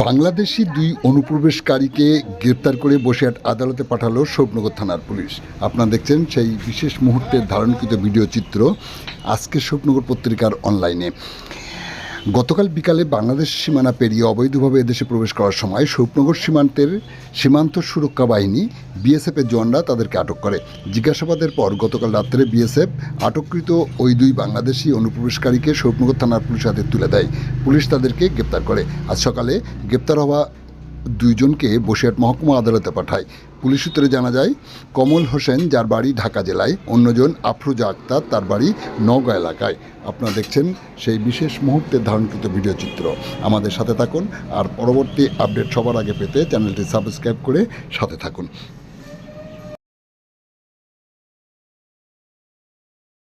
বাংলাদেশি দুই অনুপ্রবেশকারীকে গ্রেপ্তার করে বসিরহাট আদালতে পাঠালো শোভনগর থানার পুলিশ। আপনারা দেখছেন সেই বিশেষ মুহূর্তের ধারণকৃত ভিডিও চিত্র আজকে শোভনগর পত্রিকার অনলাইনে। গতকাল বিকালে বাংলাদেশ সীমানা পেরিয়ে অবৈধভাবে এদেশে প্রবেশ করার সময় শোভনগর সীমান্ত সুরক্ষা বাহিনী বিএসএফের জওয়ানরা তাদেরকে আটক করে। জিজ্ঞাসাবাদের পর গতকাল রাত্রে বিএসএফ আটককৃত ওই দুই বাংলাদেশি অনুপ্রবেশকারীকে শোভনগর থানার পুলিশ হাতে তুলে দেয়। পুলিশ তাদেরকে গ্রেপ্তার করে। আজ সকালে গ্রেপ্তার হওয়া দুইজনকে বসিরহাট মহকুমা আদালতে পাঠায়। পুলিশ সূত্রে জানা যায়, কমল হোসেন, যার বাড়ি ঢাকা জেলায়, অন্যজন আফরোজা আক্তার, তার বাড়ি নওগাঁ এলাকায়। আপনারা দেখছেন সেই বিশেষ মুহূর্তের ধারণকৃত ভিডিও চিত্র। আমাদের সাথে থাকুন আর পরবর্তী আপডেট সবার আগে পেতে চ্যানেলটি সাবস্ক্রাইব করে সাথে থাকুন।